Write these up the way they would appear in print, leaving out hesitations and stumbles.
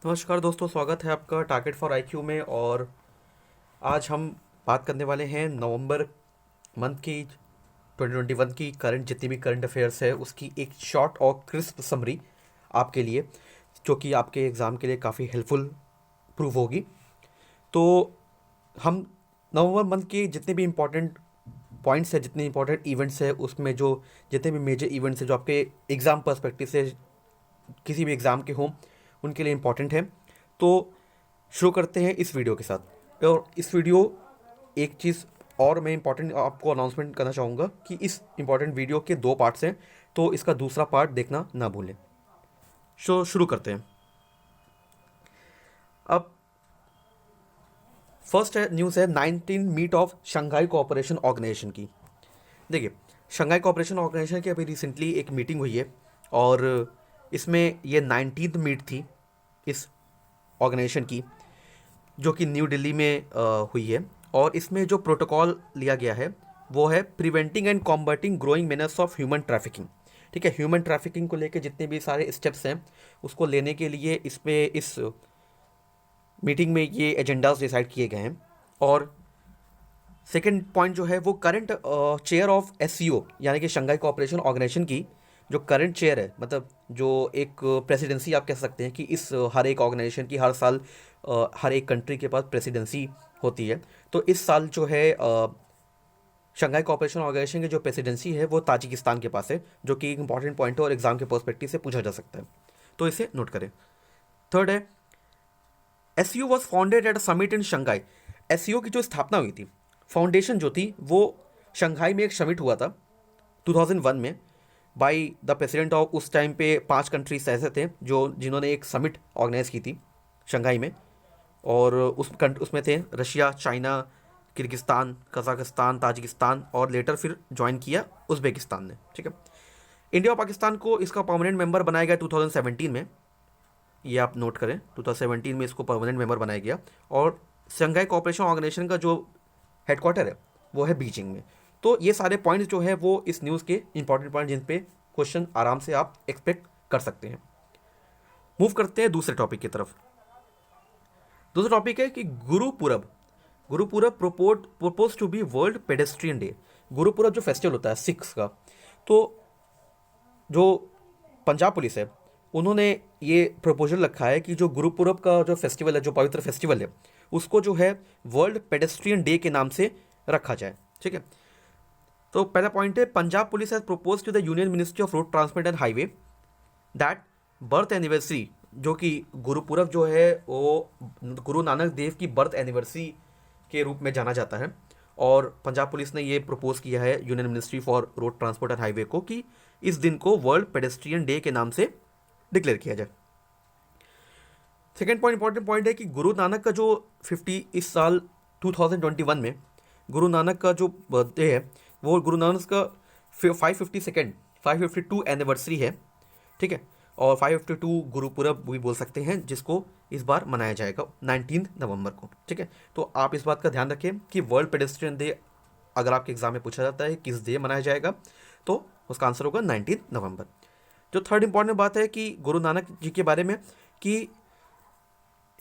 नमस्कार दोस्तों, स्वागत है आपका टारगेट फॉर आईक्यू में। और आज हम बात करने वाले हैं नवंबर मंथ की 2021 की करंट जितनी भी करंट अफेयर्स है उसकी एक शॉर्ट और क्रिस्प समरी आपके लिए, जो कि आपके एग्ज़ाम के लिए काफ़ी हेल्पफुल प्रूव होगी। तो हम नवंबर मंथ के जितने भी इम्पोर्टेंट पॉइंट्स है, जितने इंपॉर्टेंट इवेंट्स है, उसमें जो जितने भी मेजर इवेंट्स है जो आपके एग्ज़ाम पर्सपेक्टिव से किसी भी एग्ज़ाम के हों उनके लिए इम्पॉर्टेंट है। तो शुरू करते हैं इस वीडियो के साथ। और इस वीडियो एक चीज़ और मैं इम्पॉर्टेंट आपको अनाउंसमेंट करना चाहूँगा कि इस इम्पॉर्टेंट वीडियो के दो पार्ट्स हैं, तो इसका दूसरा पार्ट देखना ना भूलें। शुरू करते हैं। अब फर्स्ट है न्यूज़ है 19 meet of Shanghai cooperation organisation की। देखिए, शंघाई कोऑपरेशन ऑर्गेनाइजेशन की अभी रिसेंटली एक मीटिंग हुई है और इसमें ये 19th मीट थी इस ऑर्गेनाइजेशन की, जो कि न्यू दिल्ली में हुई है। और इसमें जो प्रोटोकॉल लिया गया है वो है preventing and combating growing manners of human trafficking. ठीक है, ह्यूमन ट्रैफिकिंग को लेकर जितने भी सारे स्टेप्स हैं उसको लेने के लिए इसमें इस मीटिंग में ये एजेंडाज डिसाइड किए गए हैं। और सेकेंड पॉइंट जो है वो करंट चेयर ऑफ एससीओ यानी कि शंघाई कोऑपरेशन ऑर्गेनाइजेशन की जो करंट चेयर है, मतलब जो एक प्रेसिडेंसी आप कह सकते हैं कि इस हर एक ऑर्गेनाइजेशन की हर साल हर एक कंट्री के पास प्रेसिडेंसी होती है। तो इस साल जो है शंघाई कोऑपरेशन ऑर्गेनाइजेशन की जो प्रेसिडेंसी है वो ताजिकिस्तान के पास है, जो कि एक इंपॉर्टेंट पॉइंट है और एग्जाम के पर्सपेक्टिव से पूछा जा सकता है, तो इसे नोट करें। थर्ड है SU was founded at a summit in Shanghai. SU की जो स्थापना हुई थी, फाउंडेशन जो थी वो शंघाई में एक समिट हुआ था 2001 में बाय द प्रेसिडेंट ऑफ, उस टाइम पे 5 कंट्रीज ऐसे थे जो जिन्होंने एक समिट ऑर्गेनाइज की थी शंघाई में। और उसमें थे Russia, China, Kyrgyzstan, Kazakhstan, Tajikistan और लेटर फिर ज्वाइन किया उज़्बेकिस्तान ने। ठीक है, इंडिया और पाकिस्तान को इसका परमानेंट मेंबर बनाया गया 2017 में। ये आप नोट करें, 2017 में इसको परमानेंट मेंबर बनाया गया। और शंघाई कोऑपरेशन ऑर्गेनाइजेशन का जो हेडक्वार्टर है वो है बीजिंग में। तो ये सारे पॉइंट्स जो है वो इस न्यूज़ के इंपॉर्टेंट पॉइंट जिन पे क्वेश्चन आराम से आप एक्सपेक्ट कर सकते हैं। मूव करते हैं दूसरे टॉपिक की तरफ। दूसरा टॉपिक है कि Gurpurab. Gurpurab propose to be world pedestrian day. Gurpurab जो फेस्टिवल होता है सिख्स का, तो जो पंजाब पुलिस है उन्होंने ये प्रपोजल रखा है कि जो गुरुपुरब का जो फेस्टिवल है, जो पवित्र फेस्टिवल है, उसको जो है वर्ल्ड पेडेस्ट्रियन डे के नाम से रखा जाए। ठीक है, तो पहला पॉइंट है Punjab police has propose to the union ministry of road transport and highway that birth anniversary, जो कि गुरुपुरब जो है वो गुरु नानक देव की बर्थ एनिवर्सरी के रूप में जाना जाता है। और पंजाब पुलिस ने ये प्रपोज किया है union ministry for road transport and highway को कि इस दिन को वर्ल्ड पेडेस्ट्रियन डे के नाम से डिक्लेयर किया जाए। सेकेंड पॉइंट इंपॉर्टेंट पॉइंट है कि गुरु नानक का जो 50 इस साल 2021 में गुरु नानक का जो बर्थडे है वो गुरु नानक का 552 एनिवर्सरी है। ठीक है, और 552 गुरुपुरब भी बोल सकते हैं, जिसको इस बार मनाया जाएगा 19 नवंबर को। ठीक है, तो आप इस बात का ध्यान रखें कि वर्ल्ड पेडेस्ट्रियन डे अगर आपके एग्जाम में पूछा जाता है किस डे मनाया जाएगा तो उसका आंसर होगा 19 नवंबर। जो थर्ड इंपॉर्टेंट बात है कि गुरु नानक जी के बारे में कि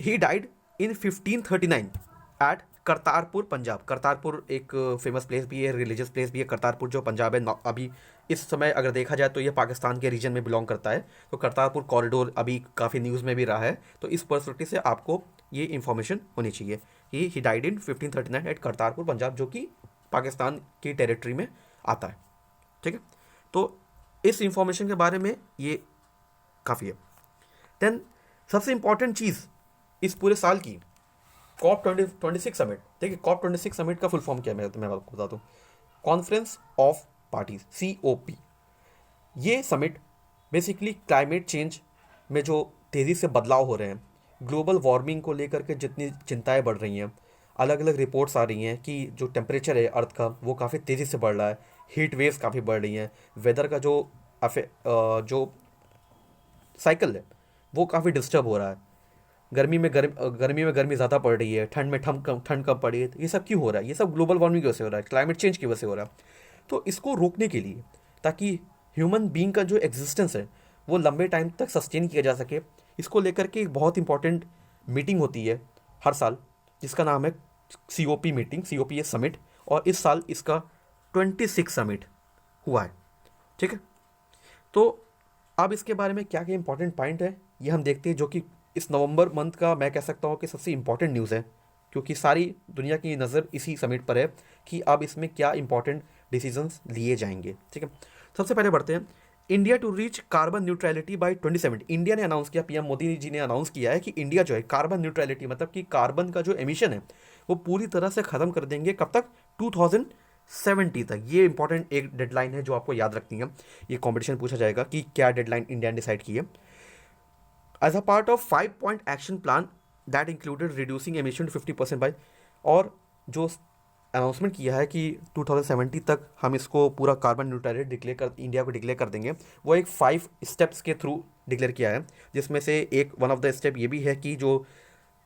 he died in 1539 at Kartarpur Punjab. Kartarpur एक फेमस प्लेस भी है, रिलीजियस प्लेस भी है। करतारपुर जो पंजाब है, अभी इस समय अगर देखा जाए तो ये पाकिस्तान के रीजन में बिलोंग करता है। तो करतारपुर कॉरिडोर अभी काफ़ी न्यूज़ में भी रहा है, तो इस पर्सपेक्टिव से आपको ये इन्फॉर्मेशन होनी चाहिए कि he died in 1539 at Kartarpur Punjab, जो कि पाकिस्तान की टेरिटरी में आता है। ठीक है, तो इस इंफॉर्मेशन के बारे में ये काफ़ी है। देन सबसे इंपॉर्टेंट चीज़ इस पूरे साल की COP26 समिट। देखिए, COP26 समिट का फुल फॉर्म क्या है मैं आपको बता दूँ। Conference of parties, COP। ये समिट बेसिकली क्लाइमेट चेंज में जो तेज़ी से बदलाव हो रहे हैं, ग्लोबल वार्मिंग को लेकर के जितनी चिंताएं बढ़ रही हैं, अलग अलग रिपोर्ट्स आ रही हैं कि जो टेम्परेचर है अर्थ का वो काफ़ी तेज़ी से बढ़ रहा है, हीट वेव्स काफ़ी बढ़ रही हैं, वेदर का जो साइकिल है वो काफ़ी डिस्टर्ब हो रहा है, गर्मी में गर्मी ज़्यादा पड़ रही है, ठंड में ठंड कम पड़ रही है। तो ये सब क्यों हो रहा है? ये सब ग्लोबल वार्मिंग की वजह से हो रहा है, क्लाइमेट चेंज की वजह से हो रहा है। तो इसको रोकने के लिए, ताकि ह्यूमन बीइंग का जो एग्जिस्टेंस है वो लंबे टाइम तक सस्टेन किया जा सके, इसको लेकर के एक बहुत इंपॉर्टेंट मीटिंग होती है हर साल, जिसका नाम है COP मीटिंग, COP समिट, और इस साल इसका 26 समिट हुआ है। ठीक है, तो अब इसके बारे में क्या क्या इंपॉर्टेंट पॉइंट है ये हम देखते हैं, जो कि इस नवंबर मंथ का मैं कह सकता हूँ कि सबसे इंपॉर्टेंट न्यूज़ है, क्योंकि सारी दुनिया की नज़र इसी समिट पर है कि अब इसमें क्या इंपॉर्टेंट डिसीजंस लिए जाएंगे। ठीक है, सबसे पहले बढ़ते हैं। India to reach carbon neutrality by 2070। India ने अनाउंस किया, पीएम मोदी जी ने अनाउंस किया है कि इंडिया जो है कार्बन न्यूट्रलिटी, मतलब कि कार्बन का जो एमिशन है वो पूरी तरह से ख़त्म कर देंगे। कब तक? 2070 तक। ये इंपॉर्टेंट एक डेडलाइन है जो आपको याद रखनी है। ये कॉम्पिटिशन पूछा जाएगा कि क्या डेडलाइन इंडिया ने डिसाइड की है। As a part of 5-point action plan that included reducing emission 50% by, और जो अनाउंसमेंट किया है कि 2070 तक हम इसको पूरा कार्बन न्यूट्रलिटी डिक्लेयर कर, इंडिया को डिक्लेयर कर देंगे, वो एक 5 स्टेप्स के थ्रू डिक्लेयर किया है, जिसमें से एक वन ऑफ द स्टेप ये भी है कि जो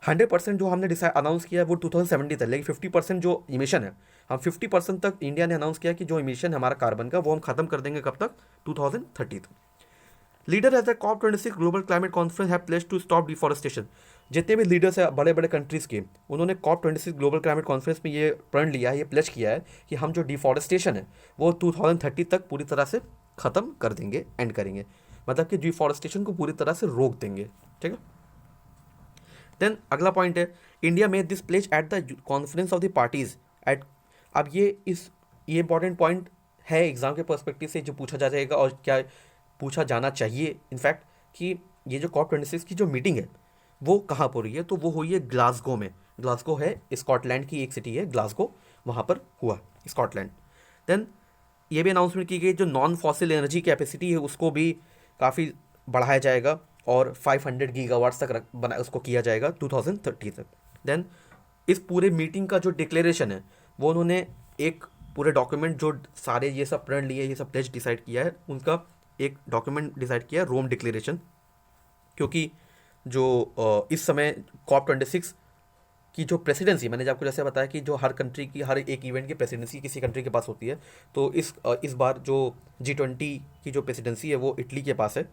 100% जो हमने डिसाइड अनाउंस किया है वो 2070 तक, लेकिन 50% जो इमिशन है, हम 50% तक इंडिया ने अनाउंस किया कि जो इमिशन है हमारा कार्बन का वो हम खत्म कर देंगे। कब तक? 2030 तक। Leader at the COP26 global climate conference have placed to stop deforestation. जितने भी लीडर्स हैं बड़े बड़े कंट्रीज़ के, उन्होंने COP26 ग्लोबल क्लाइमेट कॉन्फ्रेंस में ये प्रण लिया है, ये प्लेज किया है कि हम जो डिफॉरेस्टेशन है वो 2030 तक पूरी तरह से ख़त्म कर देंगे, एंड करेंगे, मतलब कि डिफॉरेस्टेशन को पूरी तरह से रोक देंगे। ठीक है, देन अगला पॉइंट है, India made this pledge at the conference of the parties at. अब ये इंपॉर्टेंट पॉइंट है एग्जाम के पर्सपेक्टिव से, जो पूछा जा जाएगा और क्या पूछा जाना चाहिए इनफैक्ट, कि ये जो COP26 की जो मीटिंग है वो कहाँ पर हुई है, तो वो हुई है ग्लासगो में। ग्लासगो है स्कॉटलैंड की एक सिटी है, ग्लासगो, वहाँ पर हुआ स्कॉटलैंड। देन ये भी अनाउंसमेंट की गई जो नॉन फॉसिल एनर्जी कैपेसिटी है उसको भी काफ़ी बढ़ाया जाएगा और 500 गीगावाट्स तक उसको किया जाएगा 2030 तक। देन इस पूरे मीटिंग का जो डिक्लेरेशन है वो उन्होंने एक पूरे डॉक्यूमेंट, जो सारे ये सब प्रण लिए, ये सब प्लेज डिसाइड किया है, उनका एक डॉक्यूमेंट डिसाइड किया, रोम डिक्लेरेशन। क्योंकि जो इस समय COP26 की जो प्रेसिडेंसी, मैंने आपको जैसे बताया कि जो हर कंट्री की, हर एक इवेंट की प्रेसिडेंसी किसी कंट्री के पास होती है, तो इस बार जो G20 की जो प्रेसिडेंसी है वो इटली के पास है,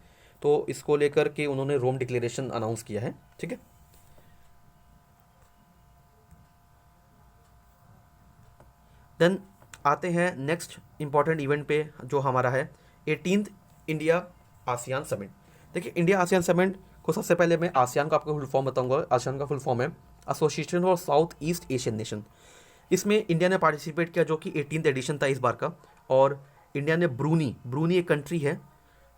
तो इसको लेकर के उन्होंने रोम डिक्लेरेशन अनाउंस किया है। ठीक है, देन आते हैं नेक्स्ट इंपॉर्टेंट इवेंट पे जो हमारा है 18th इंडिया आसियान समिट। देखिए, इंडिया आसियान समिट को सबसे पहले मैं आसियान का आपको फुल फॉर्म बताऊंगा। आसियान का फुल फॉर्म है association of south east Asian nation. इसमें इंडिया ने पार्टिसिपेट किया, जो कि 18th एडिशन था इस बार का। और इंडिया ने ब्रूनी एक कंट्री है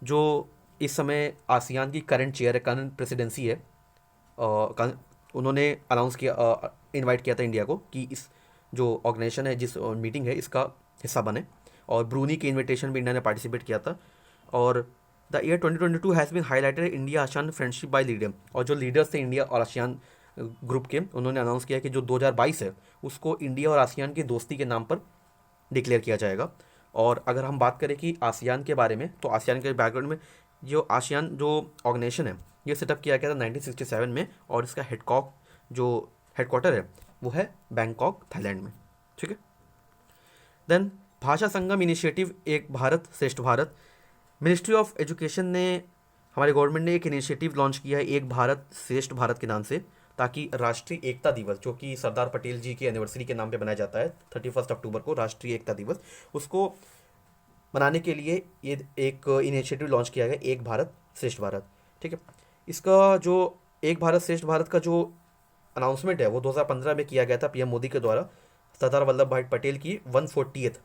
जो इस समय आसियान की करंट चेयर है, करंट प्रेसिडेंसी है। उन्होंने अनाउंस किया, इनवाइट किया था इंडिया को कि इस जो ऑर्गेनाइजेशन है, जिस मीटिंग है, इसका हिस्सा बने, और ब्रूनी के इनविटेशन भी इंडिया ने पार्टिसिपेट किया था। और the year 2022 has been highlighted India ASEAN friendship by leader. और जो लीडर्स थे इंडिया और आसियान ग्रुप के, उन्होंने अनाउंस किया कि जो 2022 है उसको इंडिया और आसियान की दोस्ती के नाम पर डिक्लेयर किया जाएगा। और अगर हम बात करें कि आसियान के बारे में, तो आसियान के बैकग्राउंड में जो आसियान जो ऑर्गेनाइजेशन है ये सेटअप किया गया था 1967 में, और इसका हेडक्वार्टर है वो है बैंकॉक, थाईलैंड में। ठीक है, देन भाषा संगम इनिशिएटिव, एक भारत श्रेष्ठ भारत। मिनिस्ट्री ऑफ एजुकेशन ने, हमारे गवर्नमेंट ने एक इनिशिएटिव लॉन्च किया है एक भारत श्रेष्ठ भारत के नाम से, ताकि राष्ट्रीय एकता दिवस, जो कि सरदार पटेल जी की एनिवर्सरी के नाम पे बनाया जाता है 31 अक्टूबर को, राष्ट्रीय एकता दिवस, उसको मनाने के लिए ये एक इनिशिएटिव लॉन्च किया गया, एक भारत श्रेष्ठ भारत। ठीक है, इसका जो एक भारत श्रेष्ठ भारत का जो अनाउंसमेंट है वो 2015 में किया गया था पीएम मोदी के द्वारा, सरदार वल्लभ भाई पटेल की 140th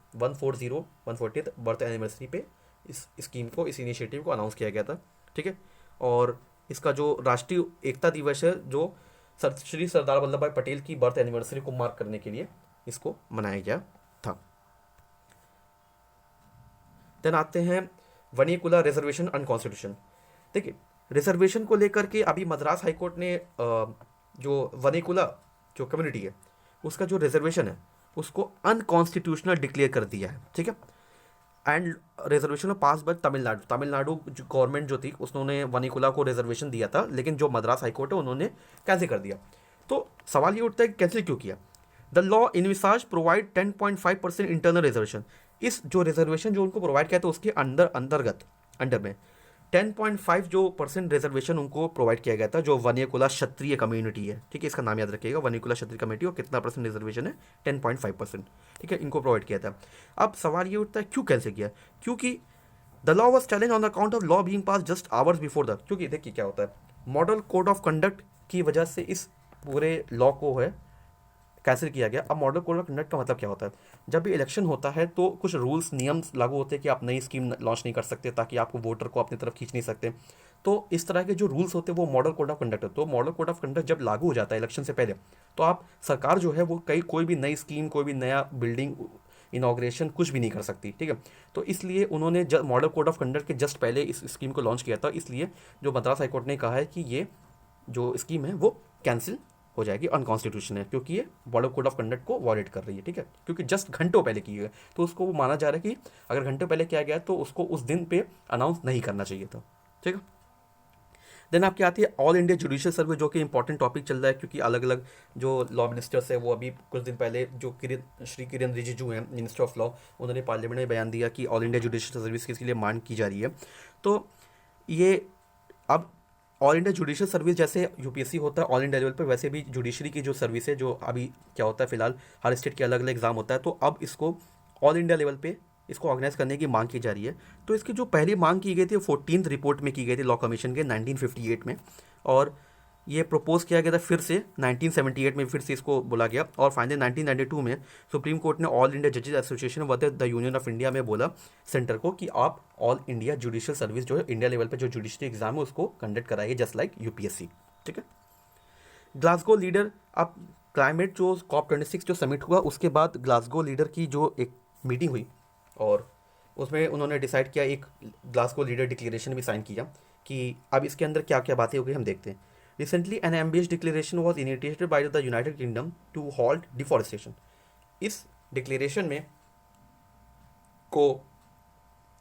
बर्थ एनिवर्सरी पे इस स्कीम को, इस इनिशिएटिव को अनाउंस किया गया था। ठीक है, और इसका जो राष्ट्रीय एकता दिवस है, जो श्री सरदार वल्लभ भाई पटेल की बर्थ एनिवर्सरी को मार्क करने के लिए इसको मनाया गया था। देन आते हैं वनीकुला रिजर्वेशन अनकॉन्स्टिट्यूशन। देखिए, रिजर्वेशन को लेकर के अभी मद्रास हाईकोर्ट ने जो वनीकुला जो कम्युनिटी है उसका जो रिजर्वेशन है उसको अनकॉन्स्टिट्यूशनल डिक्लेयर कर दिया है। ठीक है, and reservation pass by Tamil Nadu जो गवर्नमेंट जो थी उसने वनीकुला को रिजर्वेशन दिया था, लेकिन जो मद्रास हाईकोर्ट है उन्होंने कैंसिल कर दिया। तो सवाल ये उठता है कि कैंसिल क्यों किया। The law envisages provide 10.5% internal reservation. इस जो रिजर्वेशन जो उनको प्रोवाइड किया था उसके अंडर में 10.5 जो परसेंट रिजर्वेशन उनको प्रोवाइड किया गया था, जो वनिकुला क्षत्रिय कम्युनिटी है, ठीक है, इसका नाम याद रखिएगा, वनिकुला क्षत्रिय कम्युनिटी, और कितना परसेंट रिजर्वेशन है, 10.5%, ठीक है, इनको प्रोवाइड किया था। अब सवाल ये उठता है क्यों कैंसिल किया, क्योंकि the law was challenge on account of law being pass just hours before the, क्योंकि देखिए क्या होता है, मॉडल कोड ऑफ कंडक्ट की वजह से इस पूरे लॉ को है कैंसिल किया गया। अब मॉडल कोड ऑफ कंडक्ट का मतलब क्या होता है, जब भी इलेक्शन होता है तो कुछ रूल्स नियम्स लागू होते हैं कि आप नई स्कीम लॉन्च नहीं कर सकते, ताकि आपको वोटर को अपनी तरफ खींच नहीं सकते। तो इस तरह के जो रूल्स होते हैं वो मॉडल कोड ऑफ कंडक्ट है। तो मॉडल कोड ऑफ कंडक्ट जब लागू हो जाता है इलेक्शन से पहले, तो आप सरकार जो है वो कोई भी नई स्कीम, कोई भी नया बिल्डिंग इनाग्रेशन कुछ भी नहीं कर सकती, ठीक है। तो इसलिए उन्होंने मॉडल कोड ऑफ कंडक्ट के जस्ट पहले इस स्कीम को लॉन्च किया था, इसलिए जो मद्रास हाईकोर्ट ने कहा है कि ये जो स्कीम है वो कैंसिल हो जाएगी, अनकॉन्स्टिट्यूशन है, क्योंकि ये मॉडल कोड ऑफ कंडक्ट को वॉयलेट कर रही है, ठीक है, क्योंकि जस्ट घंटों पहले की गई, तो उसको वो माना जा रहा है कि अगर घंटों पहले किया गया तो उसको उस दिन पे अनाउंस नहीं करना चाहिए था, ठीक है। देन आपकी आती है ऑल इंडिया जुडिशियल सर्वे, जो कि इंपॉर्टेंट टॉपिक चल रहा है, क्योंकि अलग अलग जो लॉ मिनिस्टर्स है वो अभी कुछ दिन पहले जो श्री किरेन रिजिजू हैं, मिनिस्टर ऑफ लॉ, उन्होंने पार्लियामेंट में बयान दिया कि ऑल इंडिया जुडिशियल सर्विस के लिए मांग की जा रही है। तो ये अब ऑल इंडिया जुडिशियल सर्विस जैसे यूपीएससी होता है ऑल इंडिया लेवल पर, वैसे भी जुडिशरी की जो सर्विस है, जो अभी क्या होता है फिलहाल हर स्टेट के अलग अलग एग्जाम होता है, तो अब इसको ऑल इंडिया लेवल पे इसको ऑर्गेनाइज करने की मांग की जा रही है। तो इसकी जो पहली मांग की गई थी 14th रिपोर्ट में की गई थी लॉ कमीशन के 1958 में, और ये प्रपोज किया गया था फिर से 1978 में, फिर से इसको बोला गया, और फाइनली 1992 में सुप्रीम कोर्ट ने ऑल इंडिया जजेस एसोसिएशन व द यूनियन ऑफ इंडिया में बोला सेंटर को कि आप ऑल इंडिया जुडिशियल सर्विस जो है इंडिया लेवल पे जो जुडिशरी एग्जाम है उसको कंडक्ट कराइए, जस्ट लाइक यूपीएससी, ठीक है। ग्लासगो लीडर, अब क्लाइमेट जो COP26 जो समिट हुआ उसके बाद ग्लासगो लीडर की जो एक मीटिंग हुई, और उसमें उन्होंने डिसाइड किया, एक ग्लासगो लीडर डिक्लेरेशन भी साइन किया, कि अब इसके अंदर क्या क्या बातें हो गई हम देखते हैं। Recently an ambitious declaration was initiated by the United Kingdom to halt deforestation. इस डिक्लेरेशन में को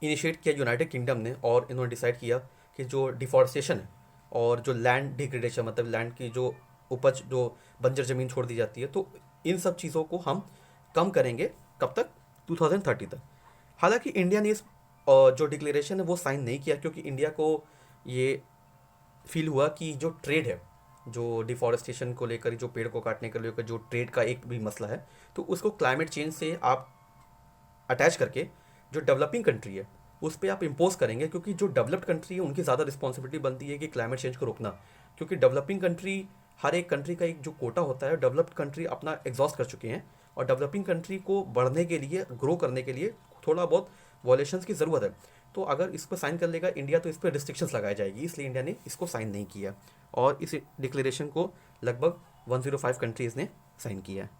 इनिशिएट किया यूनाइटेड किंगडम ने, और इन्होंने डिसाइड किया कि जो डिफॉरेस्टेशन है और जो लैंड डिग्रेडेशन, मतलब लैंड की जो उपज, जो बंजर ज़मीन छोड़ दी जाती है, तो इन सब चीज़ों को हम कम करेंगे, कब तक, 2030 तक। हालांकि इंडिया ने इस जो डिक्लेरेशन है वो साइन नहीं किया, क्योंकि इंडिया को ये फील हुआ कि जो ट्रेड है, जो डिफॉरेस्टेशन को लेकर, जो पेड़ को काटने के लेकर जो ट्रेड का एक भी मसला है, तो उसको क्लाइमेट चेंज से आप अटैच करके जो डेवलपिंग कंट्री है उस पर आप इम्पोज करेंगे, क्योंकि जो डेवलप्ड कंट्री है उनकी ज़्यादा रिस्पॉन्सिबिलिटी बनती है कि क्लाइमेट चेंज को रोकना, क्योंकि डेवलपिंग कंट्री, हर एक कंट्री का एक जो कोटा होता है, डेवलप्ड कंट्री अपना एग्जॉस्ट कर चुके हैं, और डेवलपिंग कंट्री को बढ़ने के लिए, ग्रो करने के लिए थोड़ा बहुत वॉलेशंस की ज़रूरत है। तो अगर इस पर साइन कर लेगा इंडिया तो इस पर रिस्ट्रिक्शंस लगाई जाएगी, इसलिए इंडिया ने इसको साइन नहीं किया, और इस डिक्लेरेशन को लगभग 105 कंट्रीज़ ने साइन किया है।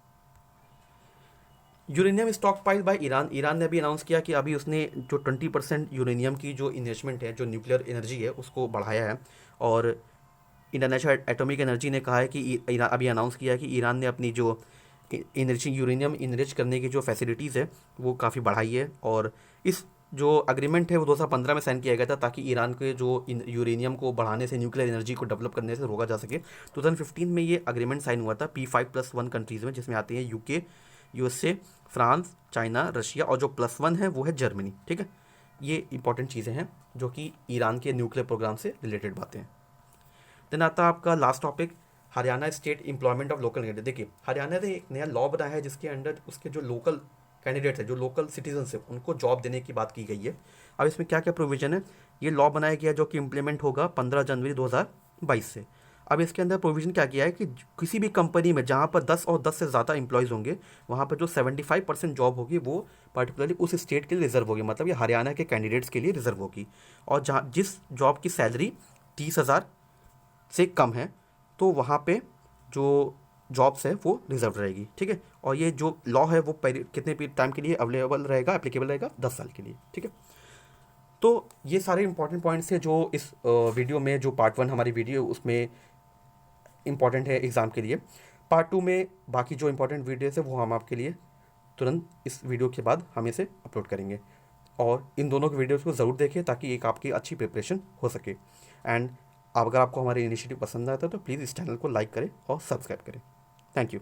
Uranium stock pile by Iran, Iran ने भी अनाउंस किया कि अभी उसने जो 20% यूरेनियम की जो इन्वेस्टमेंट है, जो न्यूक्लियर एनर्जी है, उसको बढ़ाया है। और इंटरनेशनल एटॉमिक एनर्जी ने कहा है कि ईरान अभी अनाउंस किया है कि ईरान ने अपनी जो एनर्जी यूरेनियम इनरिच करने की जो फैसिलिटीज़ है वो काफ़ी बढ़ाई है, और इस जो अग्रीमेंट है वो 2015 में साइन किया गया था, ताकि ईरान के जो यूरेनियम को बढ़ाने से, न्यूक्लियर एनर्जी को डेवलप करने से रोका जा सके। 2015 में ये अग्रीमेंट साइन हुआ था P5+1 कंट्रीज़ में, जिसमें आती हैं UK, USA, France, China, Russia, और जो +1 है वो है जर्मनी, ठीक है। ये इंपॉर्टेंट चीज़ें हैं जो कि ईरान के न्यूक्लियर प्रोग्राम से रिलेटेड बातें हैं। देन आता है आपका last topic, Haryana state employment of local candidate. देखिए हरियाणा ने एक नया लॉ बनाया है जिसके अंडर उसके जो लोकल कैंडिडेट्स है, जो लोकल सिटीजन्स है, उनको जॉब देने की बात की गई है। अब इसमें क्या क्या प्रोविजन है, ये लॉ बनाया गया जो कि इम्प्लीमेंट होगा 15 जनवरी 2022 से। अब इसके अंदर प्रोविज़न क्या किया है कि किसी भी कंपनी में जहाँ पर 10 और 10 से ज़्यादा एम्प्लॉयज़ होंगे, वहाँ पर जो 75% जॉब होगी वो पर्टिकुलरली उस स्टेट के लिए रिजर्व होगी, मतलब ये हरियाणा के कैंडिडेट्स के लिए रिजर्व होगी। और जहाँ जिस जॉब की सैलरी 30,000 से कम है, तो वहाँ पे जो जॉब्स है वो रिजर्व रहेगी, ठीक है। और ये जो लॉ है वो कितने टाइम के लिए अवेलेबल रहेगा, एप्लीकेबल रहेगा, 10 साल के लिए, ठीक है। तो ये सारे इंपॉर्टेंट पॉइंट्स है जो इस वीडियो में, जो पार्ट 1 हमारी वीडियो उसमें इंपॉर्टेंट है एग्ज़ाम के लिए। पार्ट 2 में बाकी जो इंपॉर्टेंट वीडियोस है वो हम आपके लिए तुरंत इस वीडियो के बाद हम इसे अपलोड करेंगे, और इन दोनों के वीडियोस को ज़रूर देखें ताकि एक आपकी अच्छी प्रिपरेशन हो सके। एंड अगर आपको हमारे इनिशिएटिव पसंद आता है तो प्लीज़ इस चैनल को लाइक करें और सब्सक्राइब करें। Thank you.